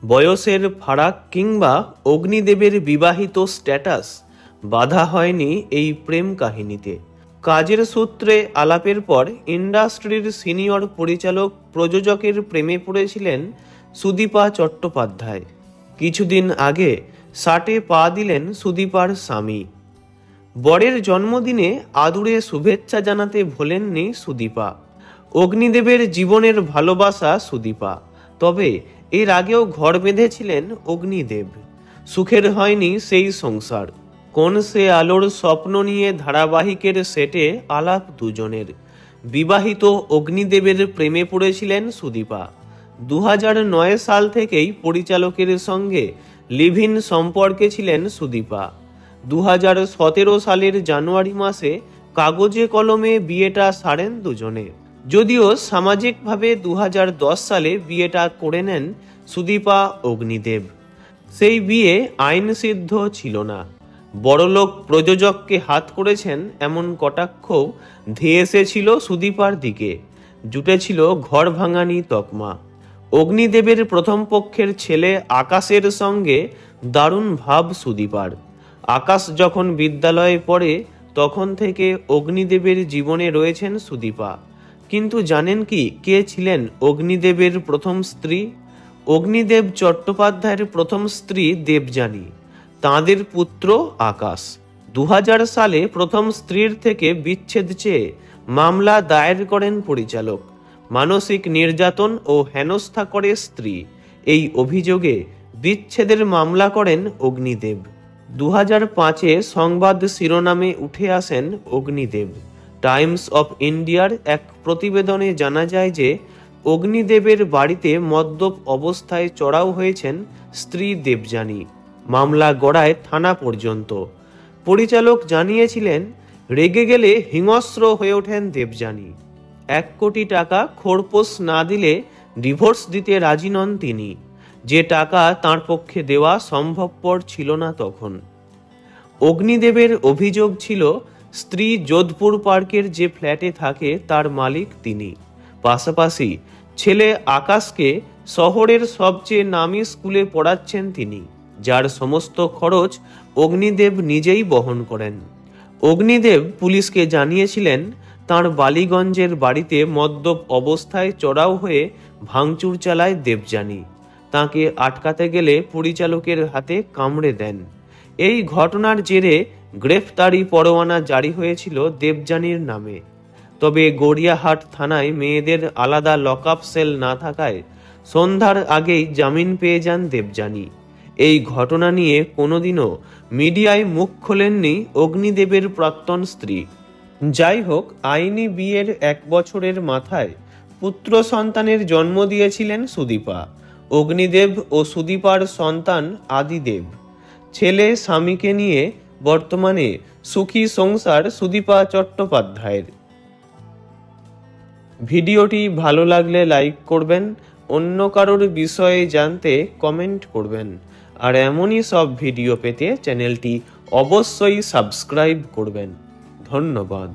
বয়সের ফারাক কিংবা অগ্নিদেবের বিবাহিত স্ট্যাটাস বাধা হয়নি এই প্রেম কাহিনীতে। কাজের সূত্রে আলাপের পর ইন্ডাস্ট্রির সিনিয়র পরিচালক প্রযোজকের প্রেমে পড়েছিলেন সুদীপা চট্টোপাধ্যায়। কিছুদিন আগে ষাটে পা দিলেন সুদীপার স্বামী। বরের জন্মদিনে আদুরে শুভেচ্ছা জানাতে ভোলেননি সুদীপা। অগ্নিদেবের জীবনের ভালোবাসা সুদীপা, তবে এর আগেও ঘর বেঁধেছিলেন অগ্নিদেব। সুখের হয়নি সেই সংসার। কোন সে আলোর স্বপ্ন নিয়ে ধারাবাহিকের সেটে আলাপ দুজনের। বিবাহিত অগ্নিদেবের প্রেমে পড়েছিলেন সুদীপা। 2009 সাল থেকেই পরিচালকের সঙ্গে লিভ ইন সম্পর্কে ছিলেন সুদীপা। 2017 সালের জানুয়ারি মাসে কাগজে কলমে বিয়েটা সারেন দুজনে। যদিও সামাজিকভাবে 2010 সালে বিয়েটা করে নেন সুদীপা অগ্নিদেব। সেই বিয়ে আইন সিদ্ধ ছিল না। বড়লোক প্রযোজককে হাত করেছেন এমন কটাক্ষ ধেয়ে এসেছিল সুদীপার দিকে। জুটেছিল ঘর ভাঙানি তকমা। অগ্নিদেবের প্রথম পক্ষের ছেলে আকাশের সঙ্গে দারুণ ভাব সুদীপার। আকাশ যখন বিদ্যালয়ে পড়ে তখন থেকে অগ্নিদেবের জীবনে রয়েছেন সুদীপা। কিন্তু জানেন কি কে ছিলেন অগ্নিদেবের প্রথম স্ত্রী? অগ্নিদেব চট্টোপাধ্যায়ের প্রথম স্ত্রী দেবযানী, তাঁদের পুত্র আকাশ। 2000 সালে প্রথম স্ত্রীর থেকে বিচ্ছেদ চেয়ে মামলা দায়ের করেন পরিচালক। মানসিক নির্যাতন ও হেনস্থা করে স্ত্রী, এই অভিযোগে বিচ্ছেদের মামলা করেন অগ্নিদেব। 2005-এ সংবাদ শিরোনামে উঠে আসেন অগ্নিদেব। টাইমস অফ ইন্ডিয়ার এক প্রতিবেদনে জানা যায় যে অগ্নিদেবের বাড়িতে মদ্যপ অবস্থায় চড়াও হয়েছেন স্ত্রী দেবযানী। মামলা গড়ায় থানা পর্যন্ত। পরিচালক জানিয়েছিলেন রেগে গেলে হিংস্র হয়ে ওঠেন দেবযানী। 1 কোটি টাকা খোরপোশ না দিলে ডিভোর্স দিতে রাজি নন তিনি, যে টাকা তাঁর পক্ষে দেওয়া সম্ভবপর ছিল না তখন। অগ্নিদেবের অভিযোগ ছিল স্ত্রী যোধপুর পার্কের যে ফ্ল্যাটে থাকে তার মালিক তিনি। পাশাপাশি ছেলে আকাশকে শহরের সবচেয়ে নামী স্কুলে পড়াচ্ছেন তিনি, যার সমস্ত খরচ অগ্নিদেব নিজেই বহন করেন। অগ্নিদেব পুলিশকে জানিয়েছিলেন তাঁর বালিগঞ্জের বাড়িতে মদ্যপ অবস্থায় চড়াও হয়ে ভাঙচুর চালায় দেবযানী। তাকে আটকাতে গেলে পরিচালকের হাতে কামড়ে দেন। এই ঘটনার জেরে গ্রেফতারি পরোয়ানা জারি হয়েছিল দেবযানীর নামে। তবে গড়িয়াহাট থানায় মেয়েদের আলাদা লকআপ সেল না থাকায় সন্ধ্যার আগেই জামিন পেয়ে যান দেবযানী। এই ঘটনা নিয়ে কোনোদিনও মিডিয়ায় মুখ খোলেননি অগ্নিদেবের প্রাক্তন স্ত্রী। যাই হোক, আইনি বিয়ের 1 বছরের মাথায় পুত্র সন্তানের জন্ম দিয়েছিলেন সুদীপা। অগ্নিদেব ও সুদীপার সন্তান আদিদেব। ছেলে স্বামীকে নিয়ে বর্তমানে সুখী সংসার সুদীপা চট্টোপাধ্যায়ের। ভিডিওটি ভালো লাগলে লাইক করবেন, অন্য কারোর বিষয়ে জানতে কমেন্ট করবেন, আর এমনই সব ভিডিও পেতে চ্যানেলটি অবশ্যই সাবস্ক্রাইব করবেন। ধন্যবাদ।